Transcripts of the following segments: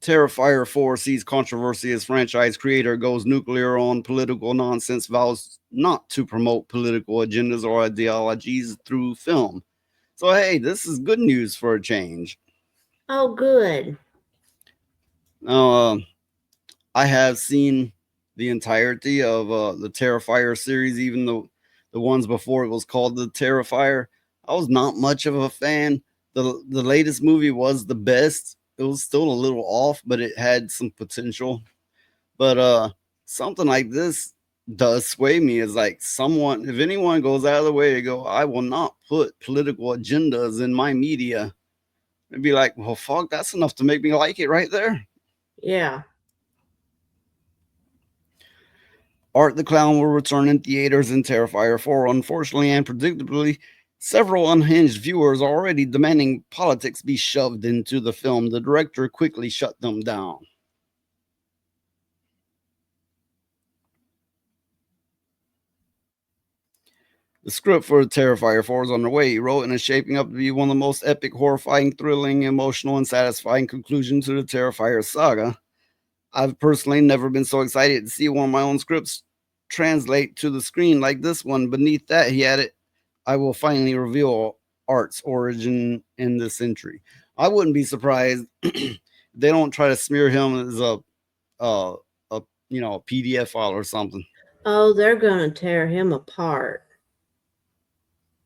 Terrifier 4 sees controversy as franchise creator goes nuclear on political nonsense, vows not to promote political agendas or ideologies through film. So, hey, this is good news for a change. Oh, good. Now, I have seen the entirety of the Terrifier series, even the ones before it was called the Terrifier. I was not much of a fan. The latest movie was the best. It was still a little off, but it had some potential. But something like this does sway me. Is like someone, if anyone goes out of the way to go, I will not put political agendas in my media. It'd be like, well, fuck, that's enough to make me like it right there. Yeah. Art the Clown will return in theaters in Terrifier 4. Unfortunately and predictably, several unhinged viewers are already demanding politics be shoved into the film. The director quickly shut them down. The script for Terrifier 4 is underway. He wrote and is shaping up to be one of the most epic, horrifying, thrilling, emotional, and satisfying conclusions to the Terrifier saga. I've personally never been so excited to see one of my own scripts translate to the screen like this one. Beneath that, he added, I will finally reveal Art's origin in this century. I wouldn't be surprised if they don't try to smear him as a, a a PDF file or something. Oh, they're gonna tear him apart.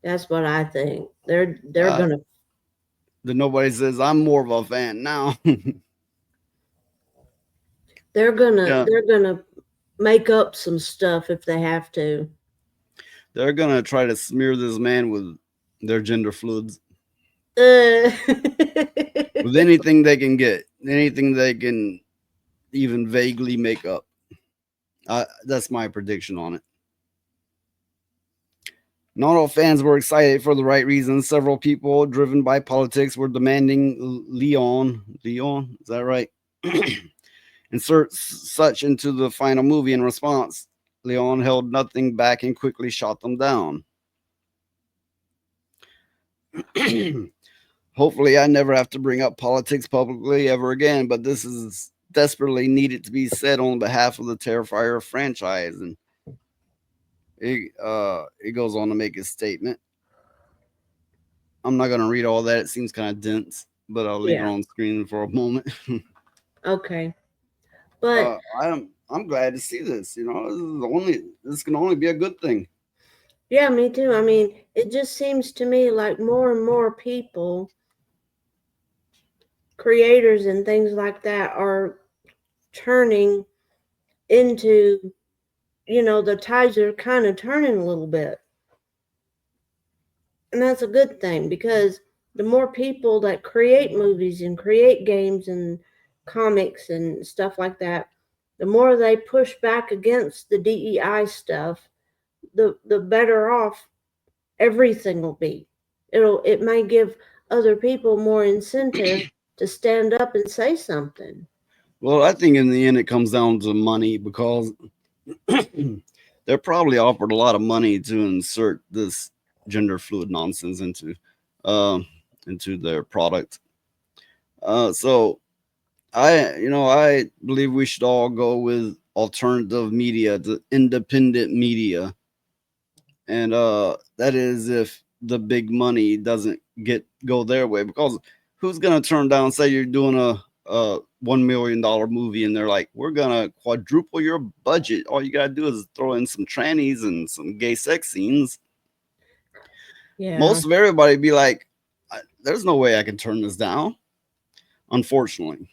That's what I think. They're Uh, gonna that nobody says I'm more of a fan now. they're gonna Yeah, they're gonna make up some stuff if they have to. they're gonna try to smear this man with their gender fluids, Uh, with anything they can get, anything they can even vaguely make up. That's my prediction on it. Not all fans were excited for the right reasons. Several people, driven by politics, were demanding Leon, is that right? Insert such into the final movie. In response, Leon held nothing back and quickly shot them down. Hopefully, I never have to bring up politics publicly ever again, but this is desperately needed to be said on behalf of the Terrifier franchise. And it goes on to make a statement. I'm not going to read all that. It seems kind of dense, but I'll leave it yeah. on screen for a moment. Okay. But I'm glad to see this. This can only be a good thing. yeah, me too. I mean, it just seems to me like more and more people, creators and things like that, are turning into, the tides are kind of turning a little bit. And that's a good thing because the more people that create movies and create games and comics and stuff like that, the more they push back against the DEI stuff, the better off everything will be. It may give other people more incentive to stand up and say something. Well, I think in the end it comes down to money because they're probably offered a lot of money to insert this gender fluid nonsense uh, into their product. So I believe we should all go with alternative media, the independent media, and that is if the big money doesn't get go their way. Because who's gonna turn down? Say you're doing a $1 million movie, and they're like, "We're gonna quadruple your budget. All you gotta do is throw in some trannies and some gay sex scenes." Yeah. Most of everybody be like, "There's no way I can turn this down." Unfortunately,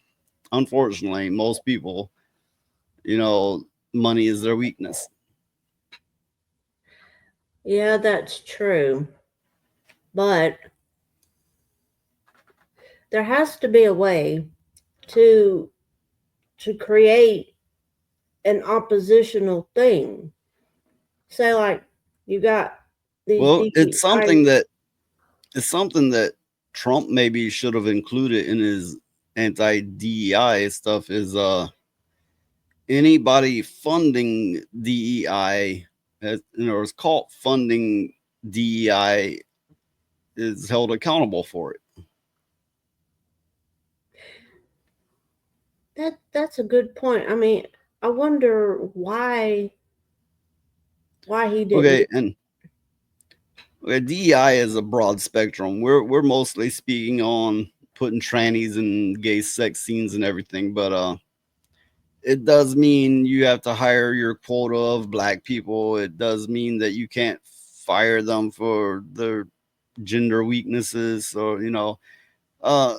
most people, you know, money is their weakness. Yeah, that's true. But there has to be a way to create an oppositional thing. Say like you got these Well, DEI. it's something that Trump maybe should have included in his anti DEI stuff. Is anybody funding DEI, is caught funding DEI, is held accountable for it. That's a good point. I mean, I wonder why he didn't Okay, get. and okay, DEI is a broad spectrum. We're mostly speaking on putting trannies and gay sex scenes and everything, but it does mean you have to hire your quota of black people. It does mean that you can't fire them for their gender weaknesses. So, uh,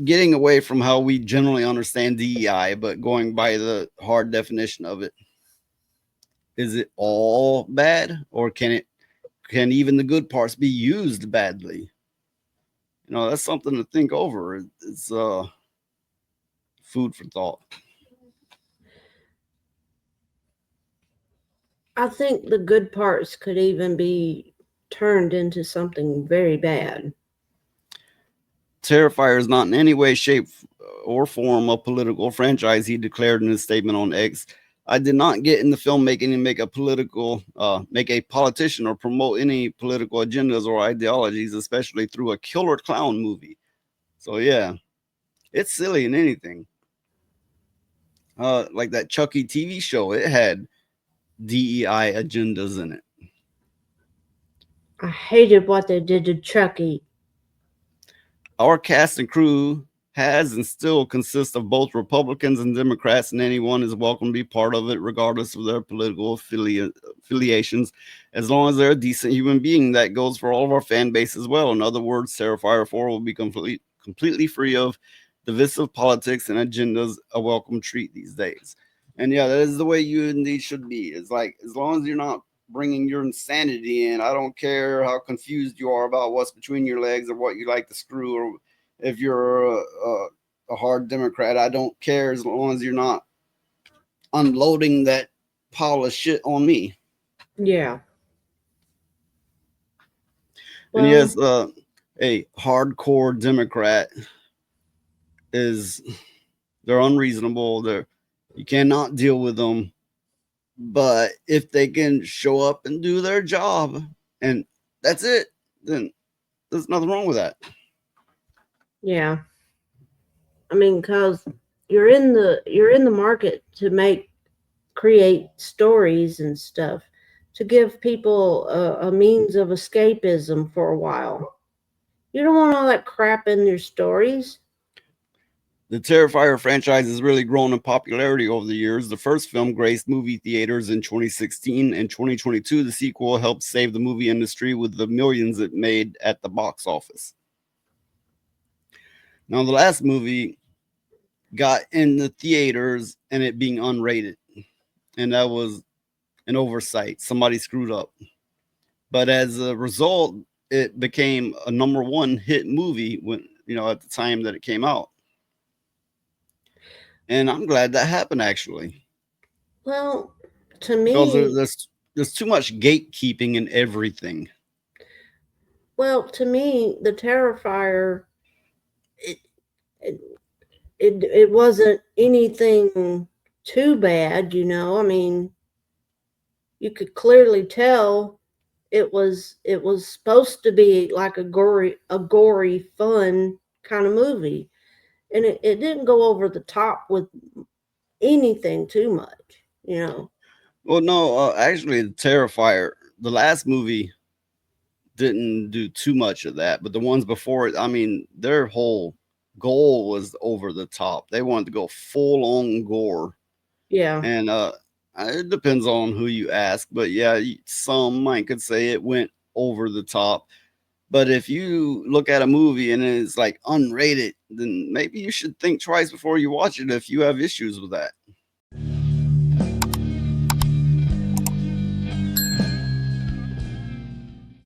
getting away from how we generally understand DEI, but going by the hard definition of it, is it all bad, or can even the good parts be used badly? That's something to think over. It's food for thought. I think the good parts could even be turned into something very bad. Terrifier is not in any way, shape, or form a political franchise, he declared in his statement on X. I did not get into filmmaking and make a politician or promote any political agendas or ideologies, especially through a killer clown movie. So yeah, it's silly in anything. Like that Chucky TV show, it had DEI agendas in it. I hated what they did to Chucky. Our cast and crew has and still consists of both Republicans and Democrats, and anyone is welcome to be part of it, regardless of their political affiliations, as long as they're a decent human being. That goes for all of our fan base as well. In other words, Terrifier 4 will be completely free of divisive politics and agendas, a welcome treat these days. And yeah, that is the way you indeed should be. It's like, as long as you're not bringing your insanity in. I don't care how confused you are about what's between your legs or what you like to screw, or if you're a hard Democrat. I don't care as long as you're not unloading that pile of shit on me. Yeah. And Well, yes, a hardcore Democrat is they're unreasonable. You cannot deal with them. But if they can show up and do their job, and that's it, then there's nothing wrong with that. yeah. I mean, cause you're in the market to create stories and stuff to give people a means of escapism for a while. You don't want all that crap in your stories. The Terrifier franchise has really grown in popularity over the years. The first film graced movie theaters in 2016. and 2022, the sequel helped save the movie industry with the millions it made at the box office. Now, the last movie got in the theaters and it being unrated, and that was an oversight. Somebody screwed up. But as a result, it became a number one hit movie at the time that it came out. And I'm glad that happened actually. Well, to Because me, there's too much gatekeeping in everything. the Terrifier, it it it wasn't anything too bad. I mean, you could clearly tell it was supposed to be like a gory fun kind of movie, and it didn't go over the top with anything too much. Well, no, actually, the Terrifier, the last movie didn't do too much of that, but the ones before it, I mean, their whole goal was over the top. They wanted to go full on gore, Yeah. and it depends on who you ask, but yeah, some might could say it went over the top. But if you look at a movie and it's like unrated, then maybe you should think twice before you watch it if you have issues with that.